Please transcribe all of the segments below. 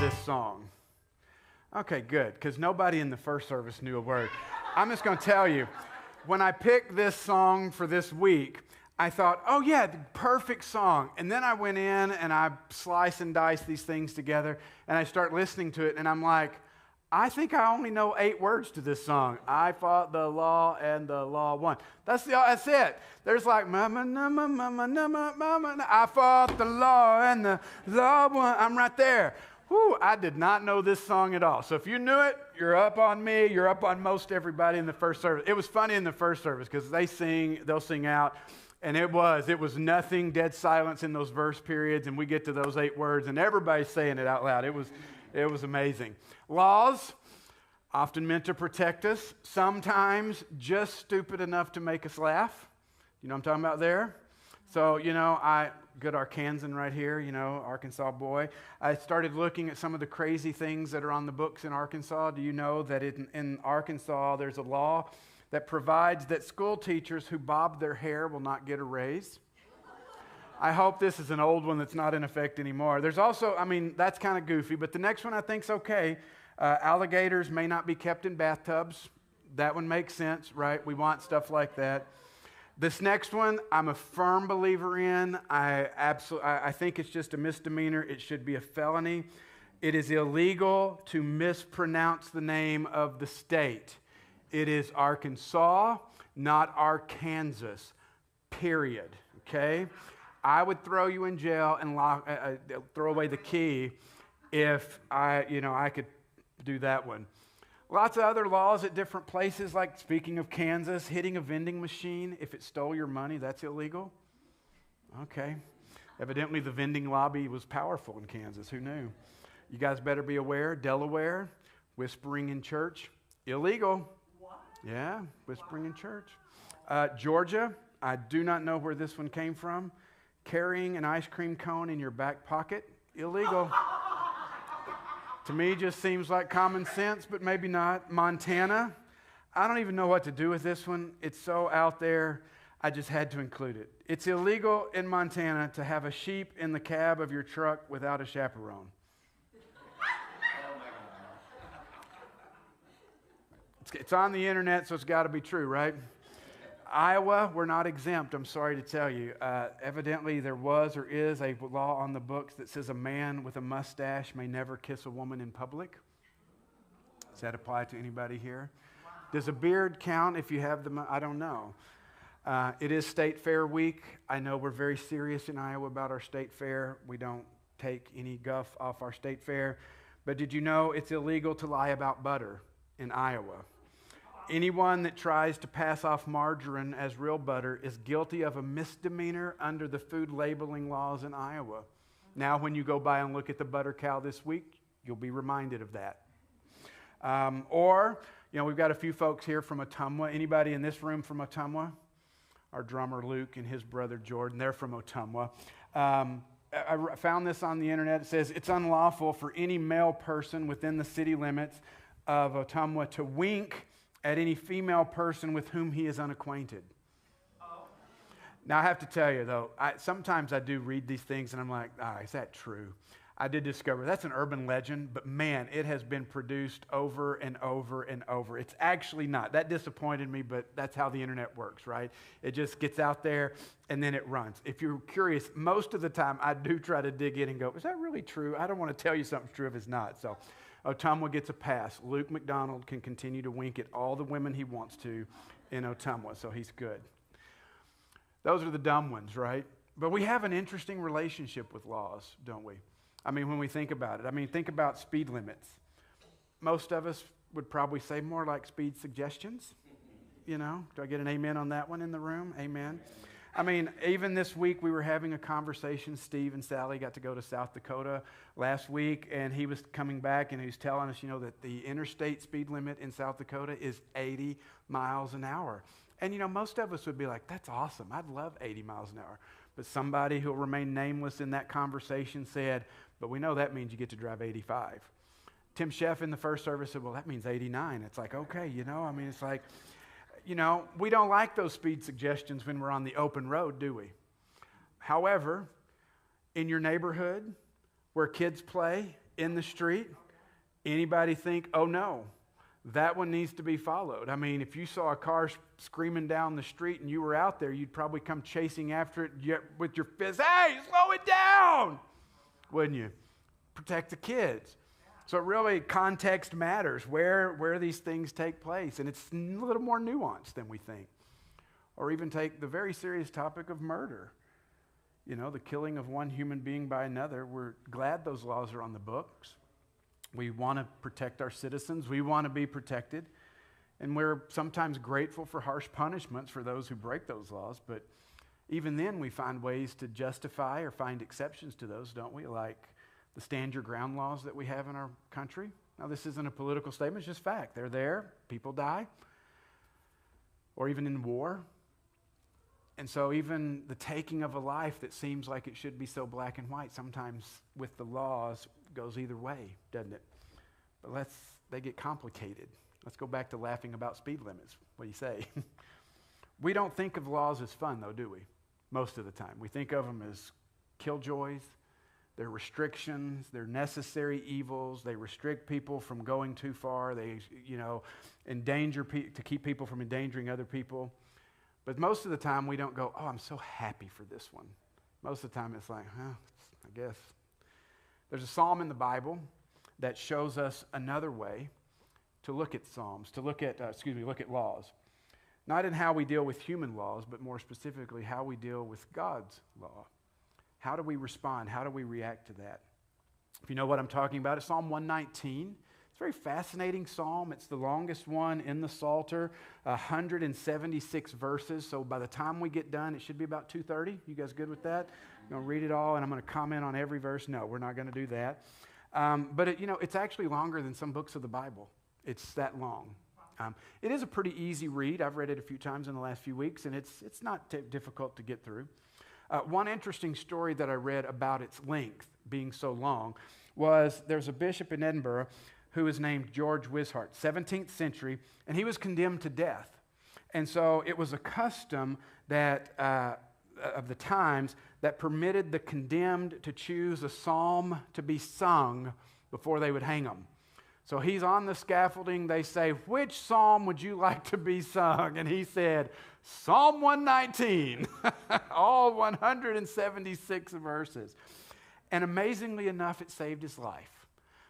this song? Okay, good, because nobody in the first service knew a word. I'm just going to tell you, when I picked this song for this week, I thought, oh yeah, the perfect song. And then I went in and I slice and dice these things together and I start listening to it and I'm like, I think I only know 8 words to this song. I fought the law and the law won. That's it. There's like, mama, mama, mama, mama, mama. I fought the law and the law won. I'm right there. Whew, I did not know this song at all. So if you knew it, you're up on me. You're up on most everybody in the first service. It was funny in the first service because they'll sing out. And it was nothing, dead silence in those verse periods. And we get to those 8 words and everybody's saying it out loud. It was amazing. Laws, often meant to protect us, sometimes just stupid enough to make us laugh. You know what I'm talking about there? So, good Arkansan right here, Arkansas boy. I started looking at some of the crazy things that are on the books in Arkansas. Do you know that in Arkansas there's a law that provides that school teachers who bob their hair will not get a raise? I hope this is an old one that's not in effect anymore. There's also, that's kind of goofy, but the next one I think's okay. Alligators may not be kept in bathtubs. That one makes sense, right? We want stuff like that. This next one, I'm a firm believer in. I think it's just a misdemeanor. It should be a felony. It is illegal to mispronounce the name of the state. It is Arkansas, not Arkansas, period, okay? I would throw you in jail and throw away the key if I could do that one. Lots of other laws at different places, like speaking of Kansas, hitting a vending machine, if it stole your money, that's illegal. Okay. Evidently the vending lobby was powerful in Kansas. Who knew? You guys better be aware. Delaware, whispering in church, illegal. What? Yeah, whispering in church. Georgia, I do not know where this one came from. Carrying an ice cream cone in your back pocket, illegal. To me, just seems like common sense, but maybe not. Montana, I don't even know what to do with this one. It's so out there, I just had to include it. It's illegal in Montana to have a sheep in the cab of your truck without a chaperone. It's on the internet, so it's got to be true, right? Iowa, we're not exempt, I'm sorry to tell you. Evidently, there was or is a law on the books that says a man with a mustache may never kiss a woman in public. Does that apply to anybody here? Does a beard count if you have I don't know. It is State Fair week. I know we're very serious in Iowa about our state fair. We don't take any guff off our state fair. But did you know it's illegal to lie about butter in Iowa? Anyone that tries to pass off margarine as real butter is guilty of a misdemeanor under the food labeling laws in Iowa. Now, when you go by and look at the butter cow this week, you'll be reminded of that. We've got a few folks here from Ottumwa. Anybody in this room from Ottumwa? Our drummer Luke and his brother Jordan, they're from Ottumwa. I found this on the internet. It says, it's unlawful for any male person within the city limits of Ottumwa to wink at any female person with whom he is unacquainted. Oh. Now, I have to tell you, though, sometimes I do read these things, and I'm like, is that true? I did discover that's an urban legend, but man, it has been produced over and over and over. It's actually not. That disappointed me, but that's how the internet works, right? It just gets out there, and then it runs. If you're curious, most of the time, I do try to dig in and go, is that really true? I don't want to tell you something's true if it's not, so... Ottumwa gets a pass. Luke McDonald can continue to wink at all the women he wants to in Ottumwa, so he's good. Those are the dumb ones, right? But we have an interesting relationship with laws, don't we? When we think about it. Think about speed limits. Most of us would probably say more like speed suggestions. Do I get an amen on that one in the room? Amen. Even this week we were having a conversation. Steve and Sally got to go to South Dakota last week, and he was coming back, and he was telling us, that the interstate speed limit in South Dakota is 80 miles an hour. And, most of us would be like, that's awesome. I'd love 80 miles an hour. But somebody who will remain nameless in that conversation said, but we know that means you get to drive 85. Tim Sheff in the first service said, well, that means 89. It's like, okay, it's like... we don't like those speed suggestions when we're on the open road, do we? However, in your neighborhood where kids play, in the street, anybody think, oh no, that one needs to be followed? I mean, if you saw a car screaming down the street and you were out there, you'd probably come chasing after it with your fist. Hey, slow it down, wouldn't you? Protect the kids. So really, context matters, where these things take place. And it's a little more nuanced than we think. Or even take the very serious topic of murder. You know, the killing of one human being by another. We're glad those laws are on the books. We want to protect our citizens. We want to be protected. And we're sometimes grateful for harsh punishments for those who break those laws. But even then, we find ways to justify or find exceptions to those, don't we? Like the stand your ground laws that we have in our country. Now, this isn't a political statement, it's just fact. They're there, people die, or even in war. And so even the taking of a life that seems like it should be so black and white, sometimes with the laws goes either way, doesn't it? But they get complicated. Let's go back to laughing about speed limits. What do you say? We don't think of laws as fun, though, do we? Most of the time. We think of them as killjoys. They're restrictions, they're necessary evils, they restrict people from going too far, they, endanger to keep people from endangering other people. But most of the time we don't go, oh, I'm so happy for this one. Most of the time it's like, I guess. There's a psalm in the Bible that shows us another way to look at look at laws. Not in how we deal with human laws, but more specifically how we deal with God's law. How do we respond? How do we react to that? If you know what I'm talking about, it's Psalm 119. It's a very fascinating psalm. It's the longest one in the Psalter, 176 verses. So by the time we get done, it should be about 2:30. You guys good with that? I'm going to read it all, and I'm going to comment on every verse. No, we're not going to do that. But it's actually longer than some books of the Bible. It's that long. It is a pretty easy read. I've read it a few times in the last few weeks, and it's not difficult to get through. One interesting story that I read about its length being so long was there's a bishop in Edinburgh who is named George Wishart, 17th century, and he was condemned to death. And so it was a custom that of the times that permitted the condemned to choose a psalm to be sung before they would hang him. So he's on the scaffolding. They say, which psalm would you like to be sung? And he said, Psalm 119, all 176 verses. And amazingly enough, it saved his life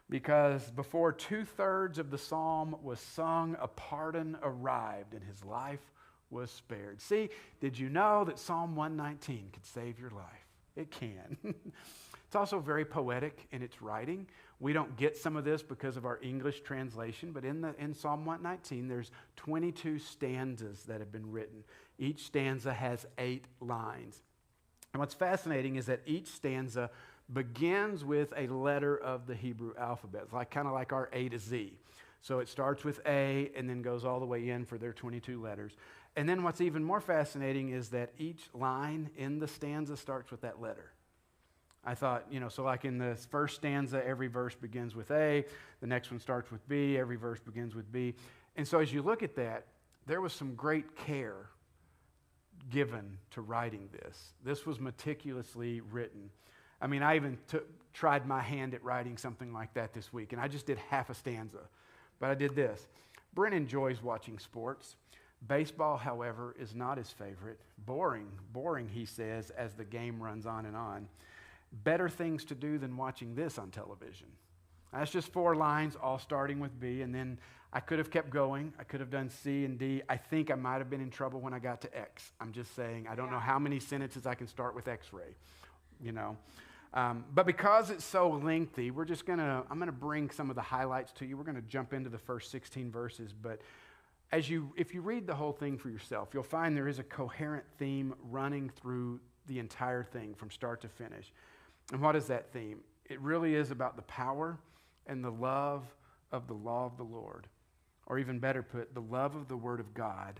because before 2/3 of the psalm was sung, a pardon arrived and his life was spared. See, did you know that Psalm 119 could save your life? It can. It's also very poetic in its writing. We don't get some of this because of our English translation, but in Psalm 119, there's 22 stanzas that have been written. Each stanza has 8 lines. And what's fascinating is that each stanza begins with a letter of the Hebrew alphabet, kind of like our A to Z. So it starts with A and then goes all the way in for their 22 letters. And then what's even more fascinating is that each line in the stanza starts with that letter. I thought, so like in the first stanza, every verse begins with A. The next one starts with B. Every verse begins with B. And so as you look at that, there was some great care given to writing this. This was meticulously written. I mean, I even tried my hand at writing something like that this week, and I just did half a stanza. But I did this. Brent enjoys watching sports. Baseball, however, is not his favorite. Boring, he says, as the game runs on and on. Better things to do than watching this on television. That's just 4 lines, all starting with B, and then I could have kept going. I could have done C and D. I think I might have been in trouble when I got to X. I'm just saying, I don't know how many sentences I can start with X-ray, But because it's so lengthy, I'm going to bring some of the highlights to you. We're going to jump into the first 16 verses, but if you read the whole thing for yourself, you'll find there is a coherent theme running through the entire thing from start to finish. And what is that theme? It really is about the power and the love of the law of the Lord. Or even better put, the love of the Word of God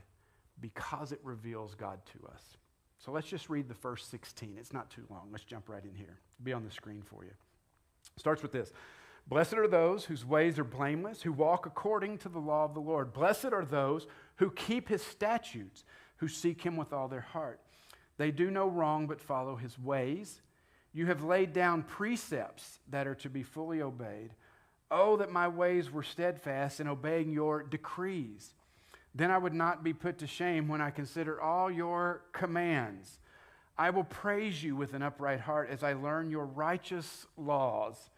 because it reveals God to us. So let's just read the first 16. It's not too long. Let's jump right in here. It'll be on the screen for you. It starts with this. Blessed are those whose ways are blameless, who walk according to the law of the Lord. Blessed are those who keep his statutes, who seek him with all their heart. They do no wrong but follow his ways. You have laid down precepts that are to be fully obeyed. Oh, that my ways were steadfast in obeying your decrees. Then I would not be put to shame when I consider all your commands. I will praise you with an upright heart as I learn your righteous laws.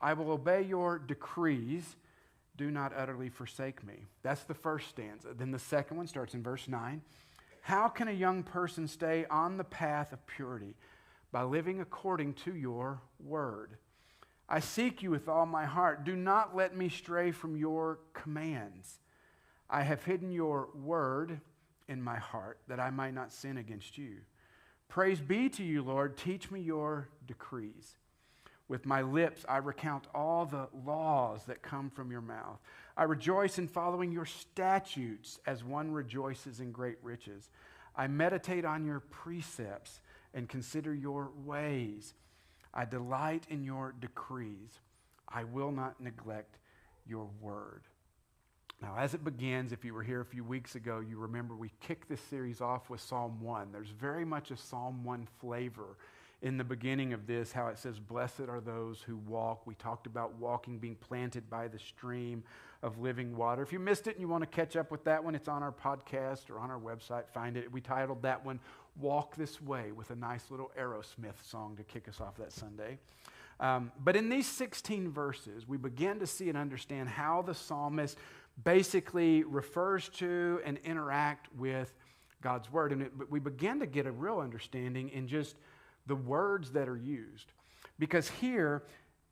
I will obey your decrees. Do not utterly forsake me. That's the first stanza. Then the second one starts in verse 9. How can a young person stay on the path of purity? By living according to your word. I seek you with all my heart. Do not let me stray from your commands. I have hidden your word in my heart that I might not sin against you. Praise be to you, Lord. Teach me your decrees. With my lips I recount all the laws that come from your mouth. I rejoice in following your statutes as one rejoices in great riches. I meditate on your precepts and consider your ways. I delight in your decrees. I will not neglect your word. Now, as it begins, if you were here a few weeks ago, you remember we kicked this series off with Psalm 1. There's very much a Psalm 1 flavor in the beginning of this, how it says, blessed are those who walk. We talked about walking, being planted by the stream of living water. If you missed it and you want to catch up with that one, it's on our podcast or on our website. Find it. We titled that one, Walk This Way, with a nice little Aerosmith song to kick us off that Sunday. But in these 16 verses, we begin to see and understand how the psalmist basically refers to and interact with God's word. And we begin to get a real understanding in just the words that are used. Because here,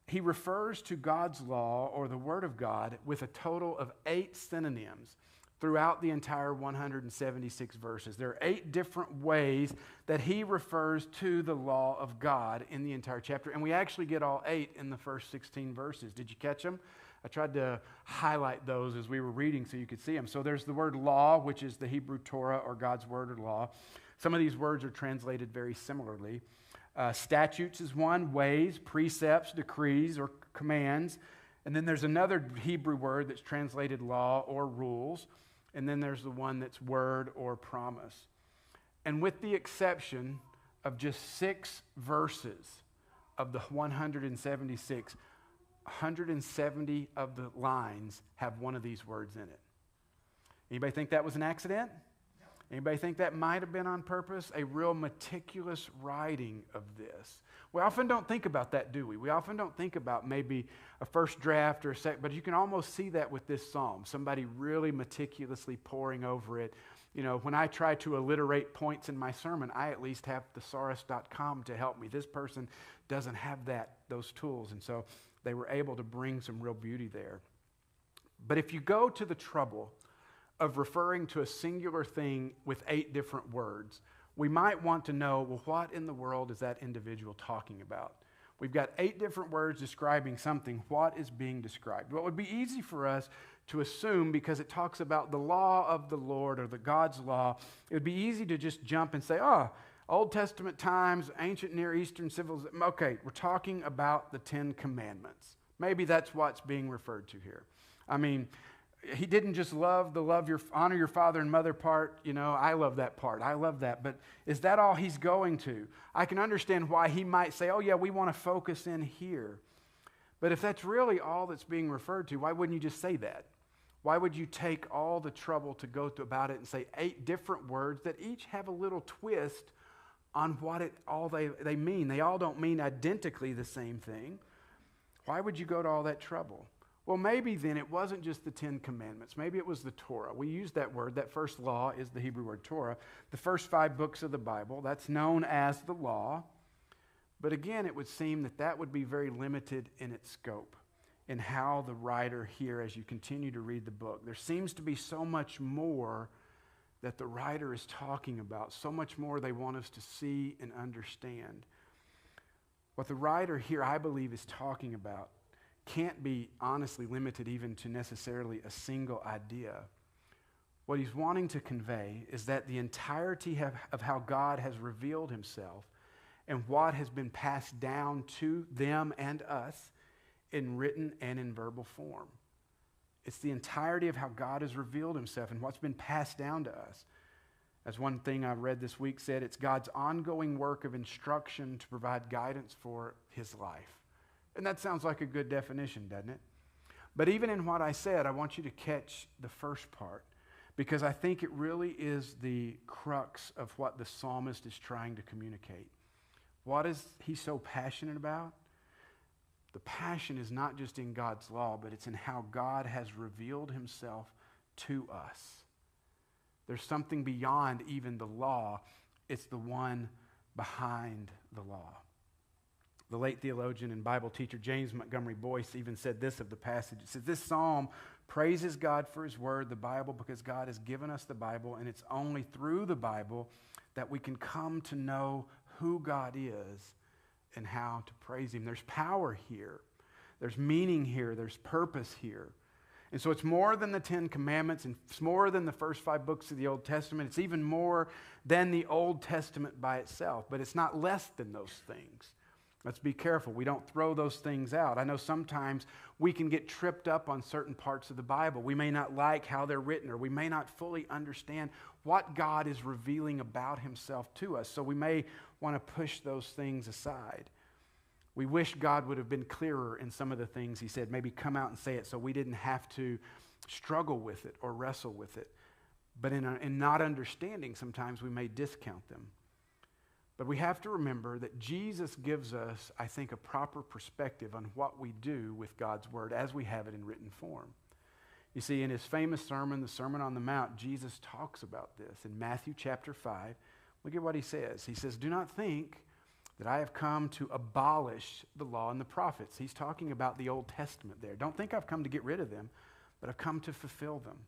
he refers to God's law or the word of God with a total of 8 synonyms throughout the entire 176 verses. There are 8 different ways that he refers to the law of God in the entire chapter. And we actually get all 8 in the first 16 verses. Did you catch them? I tried to highlight those as we were reading so you could see them. So there's the word law, which is the Hebrew Torah or God's word or law. Some of these words are translated very similarly. Statutes is one, ways, precepts, decrees, or commands. And then there's another Hebrew word that's translated law or rules. And then there's the one that's word or promise. And with the exception of just 6 verses of the 176, 170 of the lines have one of these words in it. Anybody think that was an accident? Anybody think that might have been on purpose? A real meticulous writing of this. We often don't think about that, do we? We often don't think about maybe a first draft or a second, but you can almost see that with this psalm. Somebody really meticulously poring over it. You know, when I try to alliterate points in my sermon, I at least have thesaurus.com to help me. This person doesn't have those tools, and so they were able to bring some real beauty there. But if you go to the trouble of referring to a singular thing with 8 different words, we might want to know, well, what in the world is that individual talking about? We've got 8 different words describing something. What is being described? Well, it would be easy for us to assume, because it talks about the law of the Lord or the God's law, it would be easy to just jump and say, Old Testament times, ancient Near Eastern civilization. Okay, we're talking about the 10 Commandments. Maybe that's what's being referred to here. I mean, he didn't just honor your father and mother part. You know, I love that part. I love that. But is that all he's going to? I can understand why he might say, oh yeah, we want to focus in here. But if that's really all that's being referred to, why wouldn't you just say that? Why would you take all the trouble to go about it and say 8 different words that each have a little twist on what they mean? They all don't mean identically the same thing. Why would you go to all that trouble? Well, maybe then it wasn't just the 10 Commandments. Maybe it was the Torah. We use that word. That first law is the Hebrew word Torah. The first 5 books of the Bible, that's known as the law. But again, it would seem that would be very limited in its scope, in how the writer here, as you continue to read the book. There seems to be so much more that the writer is talking about, so much more they want us to see and understand. What the writer here, I believe, is talking about can't be honestly limited even to necessarily a single idea. What he's wanting to convey is that the entirety of how God has revealed himself and what has been passed down to them and us in written and in verbal form. It's the entirety of how God has revealed himself and what's been passed down to us. As one thing I read this week said, it's God's ongoing work of instruction to provide guidance for his life. And that sounds like a good definition, doesn't it? But even in what I said, I want you to catch the first part, because I think it really is the crux of what the psalmist is trying to communicate. What is he so passionate about? The passion is not just in God's law, but it's in how God has revealed himself to us. There's something beyond even the law. It's the one behind the law. The late theologian and Bible teacher James Montgomery Boyce even said this of the passage. It says, this psalm praises God for his word, the Bible, because God has given us the Bible, and it's only through the Bible that we can come to know who God is and how to praise him. There's power here. There's meaning here. There's purpose here. And so it's more than the 10 Commandments, and it's more than the first 5 books of the Old Testament. It's even more than the Old Testament by itself, but it's not less than those things. Let's be careful. We don't throw those things out. I know sometimes we can get tripped up on certain parts of the Bible. We may not like how they're written, or we may not fully understand what God is revealing about himself to us. So we may want to push those things aside. We wish God would have been clearer in some of the things he said. Maybe come out and say it so we didn't have to struggle with it or wrestle with it. But in not understanding, sometimes we may discount them. But we have to remember that Jesus gives us, I think, a proper perspective on what we do with God's word as we have it in written form. You see, in his famous sermon, the Sermon on the Mount, Jesus talks about this. In Matthew chapter 5, look at what he says. He says, do not think that I have come to abolish the law and the prophets. He's talking about the Old Testament there. Don't think I've come to get rid of them, but I've come to fulfill them.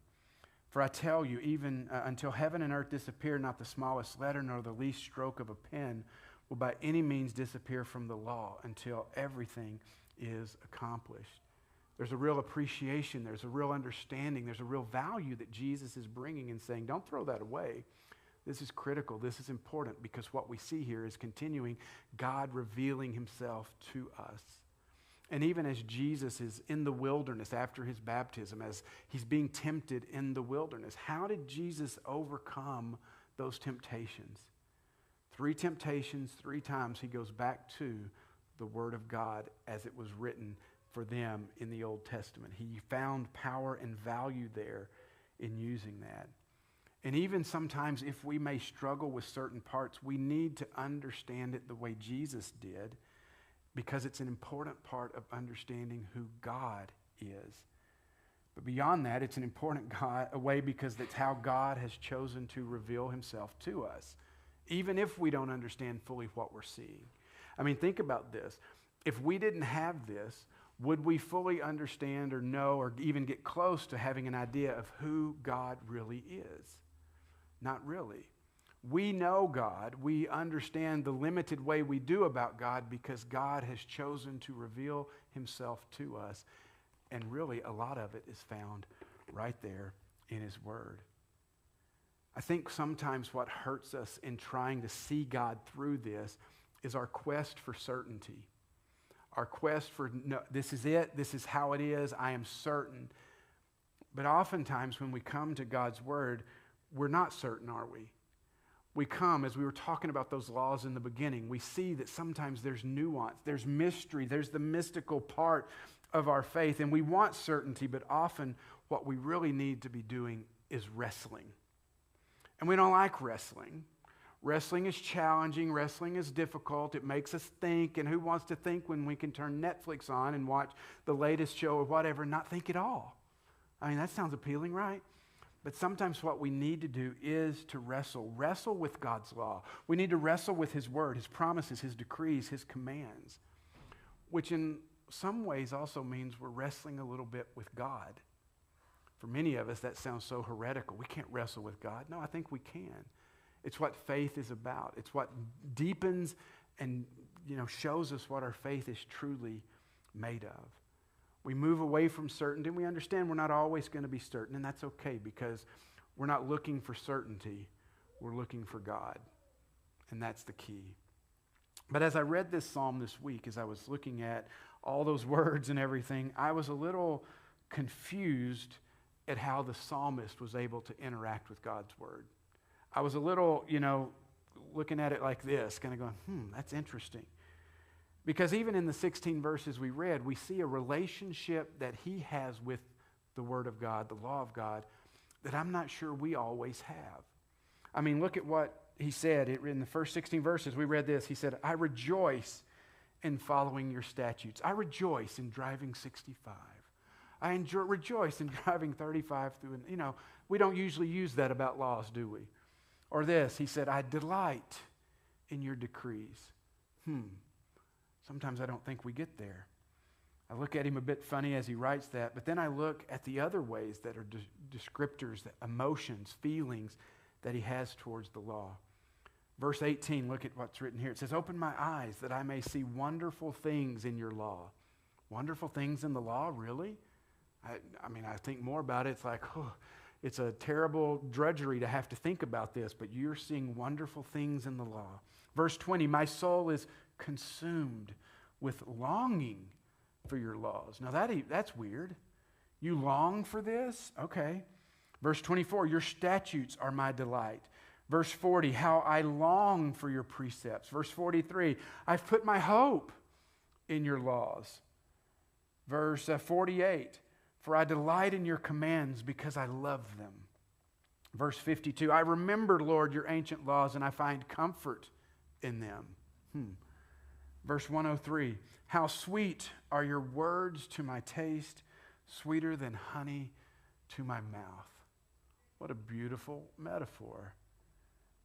For I tell you, even until heaven and earth disappear, not the smallest letter nor the least stroke of a pen will by any means disappear from the law until everything is accomplished. There's a real appreciation, there's a real understanding, there's a real value that Jesus is bringing and saying, don't throw that away. This is critical. This is important, because what we see here is continuing God revealing himself to us. And even as Jesus is in the wilderness after his baptism, as he's being tempted in the wilderness, how did Jesus overcome those temptations? 3 temptations, 3 times he goes back to the Word of God as it was written for them in the Old Testament. He found power and value there in using that. And even sometimes if we may struggle with certain parts, we need to understand it the way Jesus did, because it's an important part of understanding who God is. But beyond that, it's an important way because that's how God has chosen to reveal himself to us, even if we don't understand fully what we're seeing. I mean, think about this. If we didn't have this, would we fully understand or know or even get close to having an idea of who God really is? Not really. We know God. We understand the limited way we do about God because God has chosen to reveal himself to us. And really, a lot of it is found right there in his word. I think sometimes what hurts us in trying to see God through this is our quest for certainty. Our quest for, no, this is it, this is how it is, I am certain. But oftentimes when we come to God's word, we're not certain, are we? We come, as we were talking about those laws in the beginning, we see that sometimes there's nuance, there's mystery, there's the mystical part of our faith, and we want certainty, but often what we really need to be doing is wrestling. And we don't like wrestling. Wrestling is challenging, wrestling is difficult, it makes us think, and who wants to think when we can turn Netflix on and watch the latest show or whatever and not think at all? I mean, that sounds appealing, right? But sometimes what we need to do is to wrestle with God's law. We need to wrestle with his word, his promises, his decrees, his commands, which in some ways also means we're wrestling a little bit with God. For many of us, that sounds so heretical. We can't wrestle with God. No, I think we can. It's what faith is about. It's what deepens and shows us what our faith is truly made of. We move away from certainty, and we understand we're not always going to be certain, and that's okay because we're not looking for certainty. We're looking for God, and that's the key. But as I read this psalm this week, as I was looking at all those words and everything, I was a little confused at how the psalmist was able to interact with God's word. I was a little, looking at it like this, kind of going, that's interesting. Because even in the 16 verses we read, we see a relationship that he has with the Word of God, the law of God, that I'm not sure we always have. I mean, look at what he said in the first 16 verses. We read this. He said, I rejoice in following your statutes. I rejoice in driving 65. I rejoice in driving 35 through, we don't usually use that about laws, do we? Or this, he said, I delight in your decrees. Sometimes I don't think we get there. I look at him a bit funny as he writes that, but then I look at the other ways that are descriptors, that emotions, feelings that he has towards the law. Verse 18, look at what's written here. It says, open my eyes that I may see wonderful things in your law. Wonderful things in the law, really? I think more about it. It's like, it's a terrible drudgery to have to think about this, but you're seeing wonderful things in the law. Verse 20, my soul is consumed with longing for your laws. Now that's weird. You long for this? Okay. Verse 24, your statutes are my delight. Verse 40, how I long for your precepts. Verse 43, I've put my hope in your laws. Verse 48, for I delight in your commands because I love them. Verse 52, I remember, Lord, your ancient laws, and I find comfort in them. Verse 103, how sweet are your words to my taste, sweeter than honey to my mouth. What a beautiful metaphor.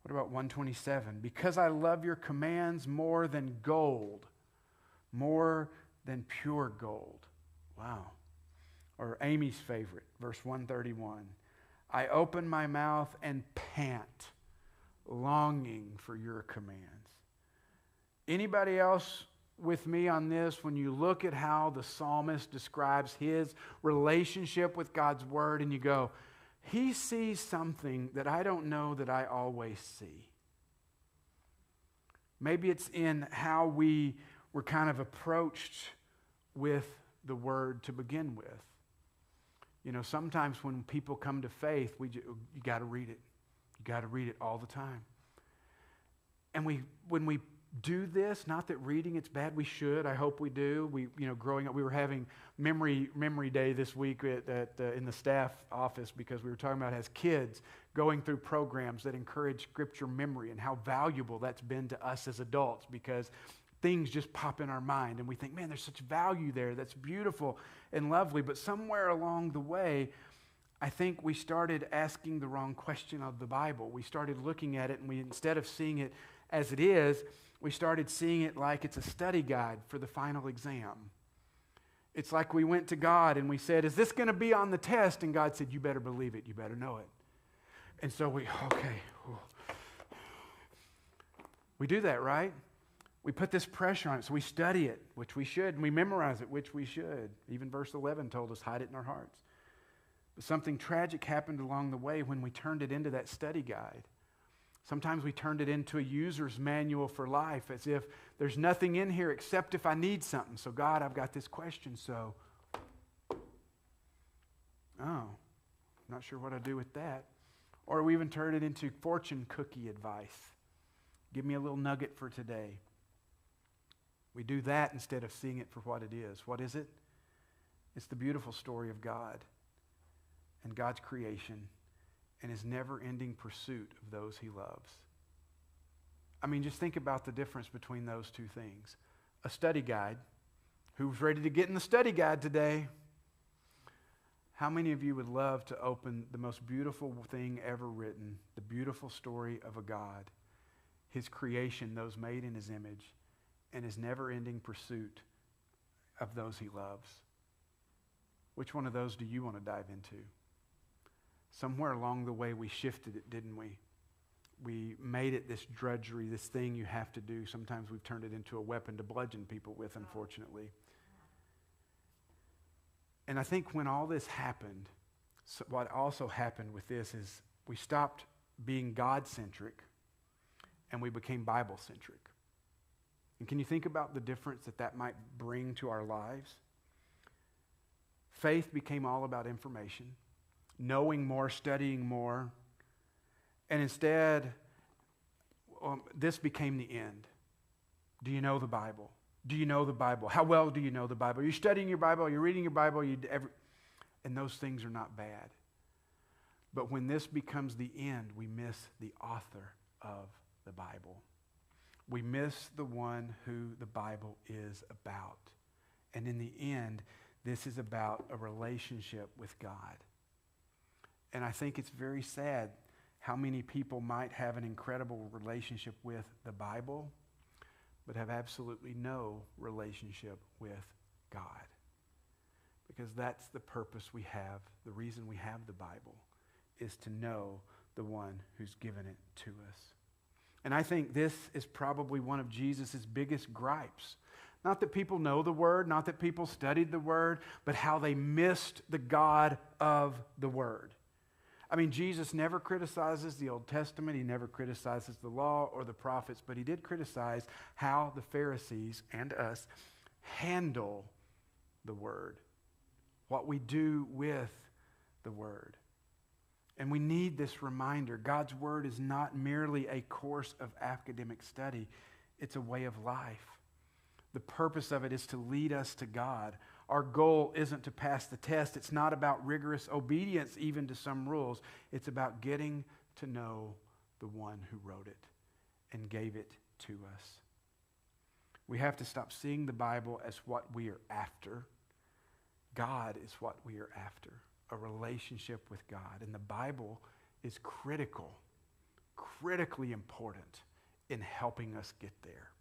What about 127? Because I love your commands more than gold, more than pure gold. Wow. Or Amy's favorite, verse 131. I open my mouth and pant, longing for your commands. Anybody else with me on this? When you look at how the psalmist describes his relationship with God's word and you go, he sees something that I don't know that I always see. Maybe it's in how we were kind of approached with the word to begin with. Sometimes when people come to faith, you got to read it. You got to read it all the time. And when we do this, not that reading it's bad, we should. I hope we do. Growing up, we were having memory day this week in the staff office because we were talking about as kids going through programs that encourage scripture memory and how valuable that's been to us as adults because things just pop in our mind and we think, man, there's such value there. That's beautiful and lovely. But somewhere along the way, I think we started asking the wrong question of the Bible. We started looking at it and instead of seeing it as it is, we started seeing it like it's a study guide for the final exam. It's like we went to God and we said, is this going to be on the test? And God said, you better believe it. You better know it. And so we do that, right? We put this pressure on it. So we study it, which we should, and we memorize it, which we should. Even verse 11 told us, hide it in our hearts. But something tragic happened along the way when we turned it into that study guide. Sometimes we turned it into a user's manual for life, as if there's nothing in here except if I need something. So God, I've got this question, so, not sure what I do with that. Or we even turned it into fortune cookie advice. Give me a little nugget for today. We do that instead of seeing it for what it is. What is it? It's the beautiful story of God and God's creation and his never-ending pursuit of those he loves. Just think about the difference between those two things. A study guide. Who's ready to get in the study guide today? How many of you would love to open the most beautiful thing ever written, the beautiful story of a God, his creation, those made in his image, and his never-ending pursuit of those he loves? Which one of those do you want to dive into? Somewhere along the way we shifted it, didn't we? We made it this drudgery, this thing you have to do. Sometimes we've turned it into a weapon to bludgeon people with, unfortunately. And I think when all this happened, what also happened with this is we stopped being God-centric and we became Bible-centric. And can you think about the difference that might bring to our lives? Faith became all about information, knowing more, studying more. And instead, this became the end. Do you know the Bible? Do you know the Bible? How well do you know the Bible? Are you studying your Bible? Are you reading your Bible? And those things are not bad. But when this becomes the end, we miss the author of the Bible. We miss the one who the Bible is about. And in the end, this is about a relationship with God. And I think it's very sad how many people might have an incredible relationship with the Bible, but have absolutely no relationship with God. Because that's the purpose we have, the reason we have the Bible, is to know the one who's given it to us. And I think this is probably one of Jesus' biggest gripes. Not that people know the Word, not that people studied the Word, but how they missed the God of the Word. I mean, Jesus never criticizes the Old Testament. He never criticizes the law or the prophets, but he did criticize how the Pharisees and us handle the Word, what we do with the Word. And we need this reminder. God's Word is not merely a course of academic study. It's a way of life. The purpose of it is to lead us to God. Our goal isn't to pass the test. It's not about rigorous obedience even to some rules. It's about getting to know the one who wrote it and gave it to us. We have to stop seeing the Bible as what we are after. God is what we are after, a relationship with God. And the Bible is critically important in helping us get there.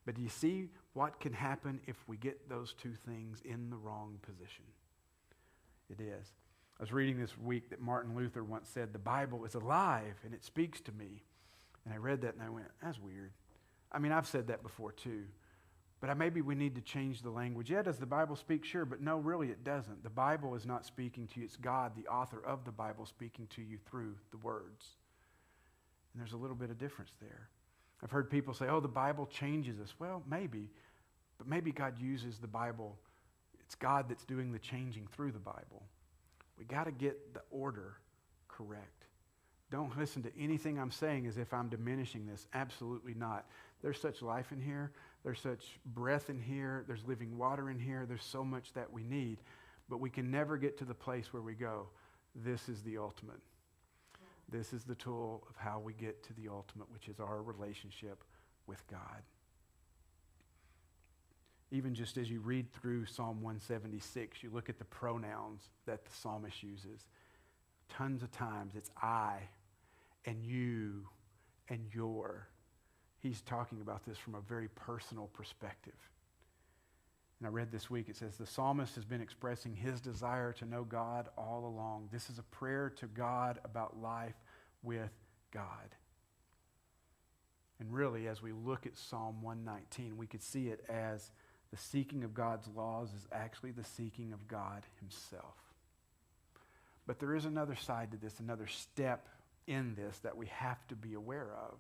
But do you see what can happen if we get those two things in the wrong position? It is. I was reading this week that Martin Luther once said, the Bible is alive and it speaks to me. And I read that and I went, that's weird. I mean, I've said that before too. But maybe we need to change the language. Yeah, does the Bible speak? Sure, but no, really it doesn't. The Bible is not speaking to you. It's God, the author of the Bible, speaking to you through the words. And there's a little bit of difference there. I've heard people say, oh, the Bible changes us. Well, maybe. But maybe God uses the Bible. It's God that's doing the changing through the Bible. We got to get the order correct. Don't listen to anything I'm saying as if I'm diminishing this. Absolutely not. There's such life in here. There's such breath in here. There's living water in here. There's so much that we need. But we can never get to the place where we go, this is the ultimate. This is the tool of how we get to the ultimate, which is our relationship with God. Even just as you read through Psalm 176, you look at the pronouns that the psalmist uses. Tons of times it's I and you and your. He's talking about this from a very personal perspective. And I read this week, it says, the psalmist has been expressing his desire to know God all along. This is a prayer to God about life with God. And really, as we look at Psalm 119, we could see it as the seeking of God's laws is actually the seeking of God himself. But there is another side to this, another step in this that we have to be aware of.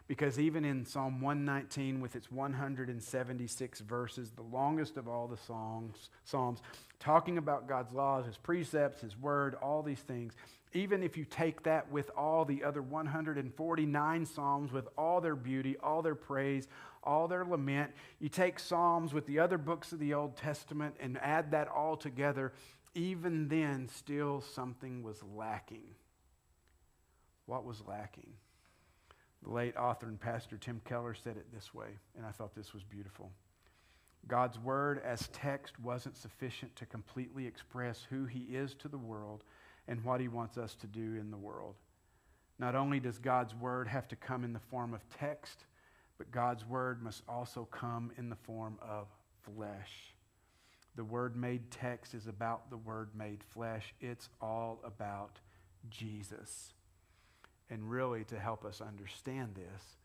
Because even in Psalm 119, with its 176 verses, the longest of all the Psalms, talking about God's laws, his precepts, his word, all these things, even if you take that with all the other 149 Psalms, with all their beauty, all their praise, all their lament, you take Psalms with the other books of the Old Testament and add that all together, even then, still something was lacking. What was lacking? The late author and pastor Tim Keller said it this way, and I thought this was beautiful. God's word as text wasn't sufficient to completely express who he is to the world and what he wants us to do in the world. Not only does God's word have to come in the form of text, but God's word must also come in the form of flesh. The word made text is about the word made flesh. It's all about Jesus. And really, to help us understand this,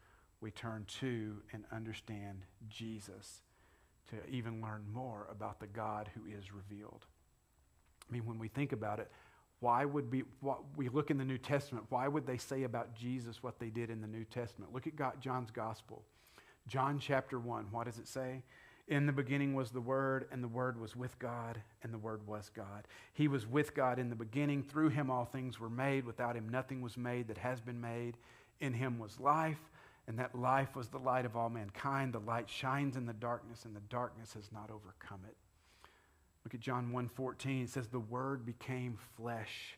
we turn to and understand Jesus to even learn more about the God who is revealed. I mean, when we think about it, what we look in the New Testament, why would they say about Jesus what they did in the New Testament? Look at John's Gospel. John chapter 1, what does it say? In the beginning was the Word, and the Word was with God, and the Word was God. He was with God in the beginning. Through him all things were made. Without him nothing was made that has been made. In him was life, and that life was the light of all mankind. The light shines in the darkness, and the darkness has not overcome it. Look at John 1:14. It says, the Word became flesh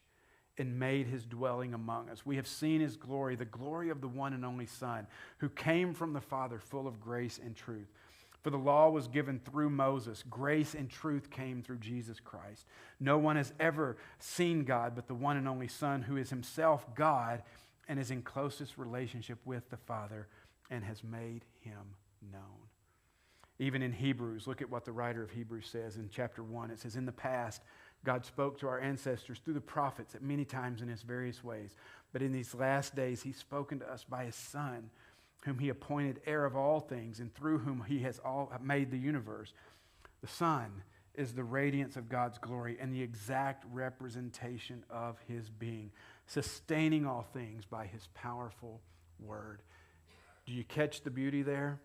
and made his dwelling among us. We have seen his glory, the glory of the one and only Son, who came from the Father, full of grace and truth. For the law was given through Moses. Grace and truth came through Jesus Christ. No one has ever seen God but the one and only Son, who is himself God and is in closest relationship with the Father and has made him known. Even in Hebrews, look at what the writer of Hebrews says in chapter 1. It says, in the past, God spoke to our ancestors through the prophets at many times in his various ways. But in these last days, he's spoken to us by his Son, whom he appointed heir of all things, and through whom he has made the universe. The Son is the radiance of God's glory and the exact representation of his being, sustaining all things by his powerful word. Do you catch the beauty there?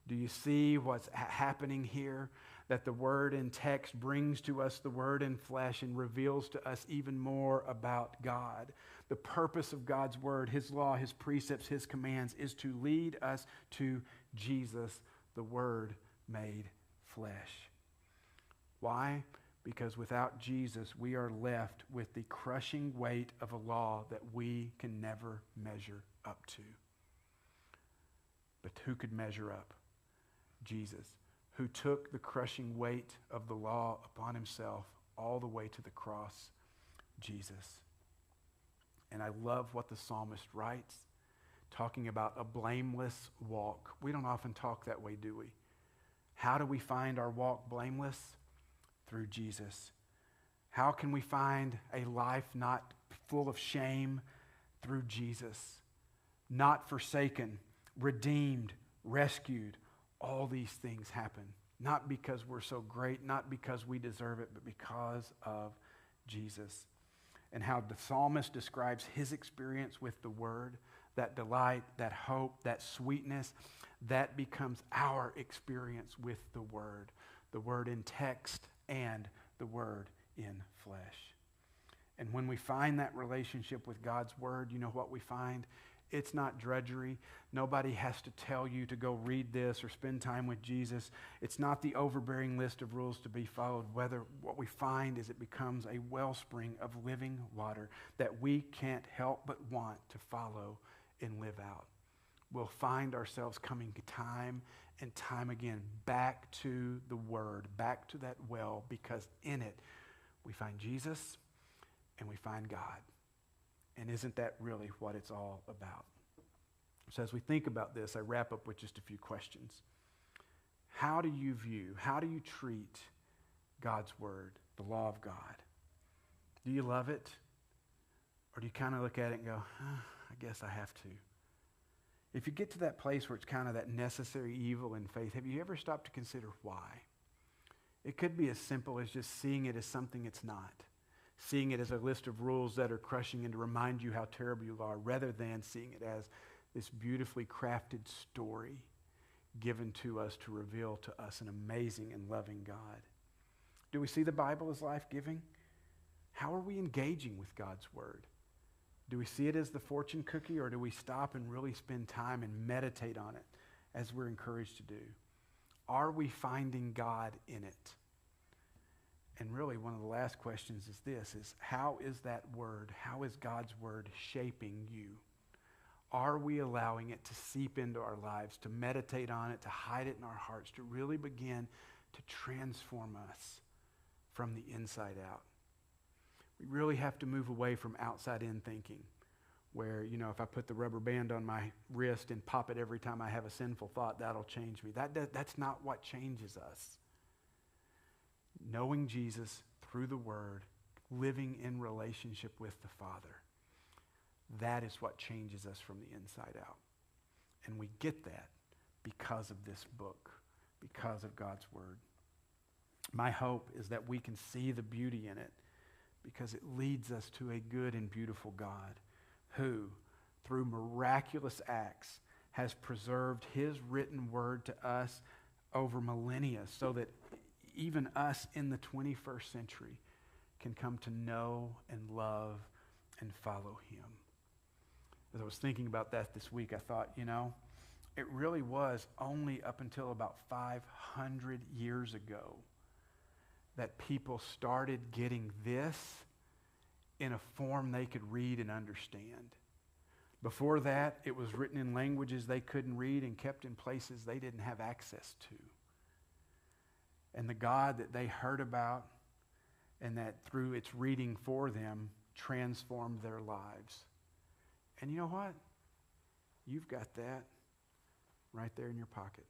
Do you see what's happening here? That the word in text brings to us the word in flesh and reveals to us even more about God. The purpose of God's word, his law, his precepts, his commands, is to lead us to Jesus, the Word made flesh. Why? Because without Jesus, we are left with the crushing weight of a law that we can never measure up to. But who could measure up? Jesus, who took the crushing weight of the law upon himself all the way to the cross. Jesus. And I love what the psalmist writes, talking about a blameless walk. We don't often talk that way, do we? How do we find our walk blameless? Through Jesus. How can we find a life not full of shame? Through Jesus. Not forsaken, redeemed, rescued. All these things happen. Not because we're so great, not because we deserve it, but because of Jesus. And how the psalmist describes his experience with the Word, that delight, that hope, that sweetness, that becomes our experience with the Word in text and the Word in flesh. And when we find that relationship with God's Word, you know what we find? It's not drudgery. Nobody has to tell you to go read this or spend time with Jesus. It's not the overbearing list of rules to be followed. What we find is it becomes a wellspring of living water that we can't help but want to follow and live out. We'll find ourselves coming time and time again back to the Word, back to that well, because in it we find Jesus and we find God. And isn't that really what it's all about? So as we think about this, I wrap up with just a few questions. How do you treat God's Word, the law of God? Do you love it? Or do you kind of look at it and go, I guess I have to? If you get to that place where it's kind of that necessary evil in faith, have you ever stopped to consider why? It could be as simple as just seeing it as something it's not. Seeing it as a list of rules that are crushing and to remind you how terrible you are, rather than seeing it as this beautifully crafted story given to us to reveal to us an amazing and loving God. Do we see the Bible as life-giving? How are we engaging with God's Word? Do we see it as the fortune cookie, or do we stop and really spend time and meditate on it as we're encouraged to do? Are we finding God in it? And really, one of the last questions is this, is how is that Word, how is God's Word shaping you? Are we allowing it to seep into our lives, to meditate on it, to hide it in our hearts, to really begin to transform us from the inside out? We really have to move away from outside-in thinking, where, if I put the rubber band on my wrist and pop it every time I have a sinful thought, that'll change me. That's not what changes us. Knowing Jesus through the Word, living in relationship with the Father, that is what changes us from the inside out. And we get that because of this book, because of God's Word. My hope is that we can see the beauty in it because it leads us to a good and beautiful God who, through miraculous acts, has preserved his written word to us over millennia so that even us in the 21st century can come to know and love and follow him. As I was thinking about that this week, I thought, it really was only up until about 500 years ago that people started getting this in a form they could read and understand. Before that, it was written in languages they couldn't read and kept in places they didn't have access to. And the God that they heard about and that through its reading for them transformed their lives. And you know what? You've got that right there in your pocket.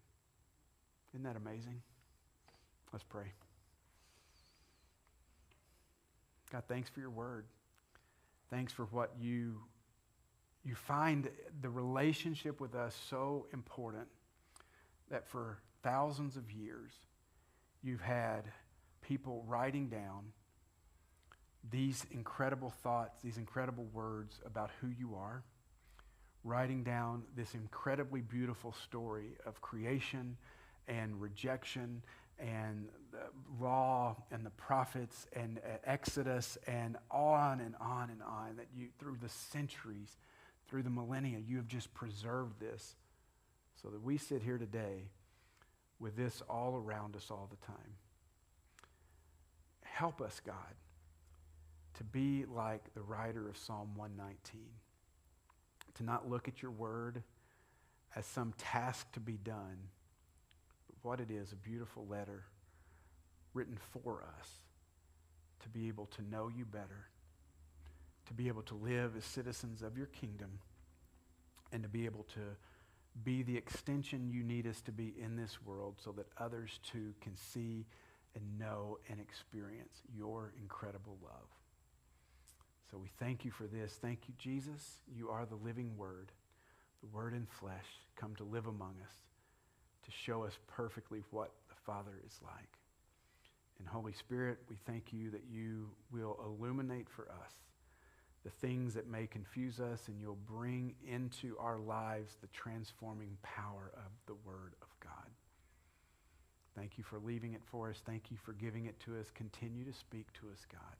Isn't that amazing? Let's pray. God, thanks for your word. Thanks for what you find the relationship with us so important that for thousands of years you've had people writing down these incredible thoughts, these incredible words about who you are, writing down this incredibly beautiful story of creation and rejection and the law and the prophets and Exodus and on and on and on, that you, through the centuries, through the millennia, you have just preserved this so that we sit here today with this all around us all the time. Help us, God, to be like the writer of Psalm 119, to not look at your word as some task to be done, but what it is, a beautiful letter written for us to be able to know you better, to be able to live as citizens of your kingdom, and to be able to be the extension you need us to be in this world so that others too can see and know and experience your incredible love. So we thank you for this. Thank you, Jesus. You are the living word, the word in flesh, come to live among us, to show us perfectly what the Father is like. And Holy Spirit, we thank you that you will illuminate for us the things that may confuse us, and you'll bring into our lives the transforming power of the Word of God. Thank you for leaving it for us. Thank you for giving it to us. Continue to speak to us, God.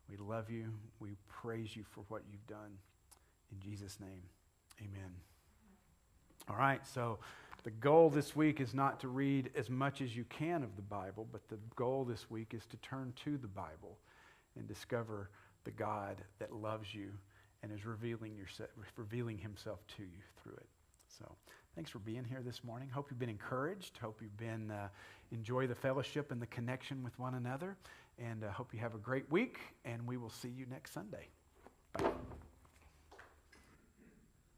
We love you. We praise you for what you've done. In Jesus' name, amen. All right, so the goal this week is not to read as much as you can of the Bible, but the goal this week is to turn to the Bible and discover the God that loves you and is revealing himself to you through it. So thanks for being here this morning. Hope you've been encouraged. Hope you've been enjoy the fellowship and the connection with one another. And hope you have a great week, and we will see you next Sunday. Bye.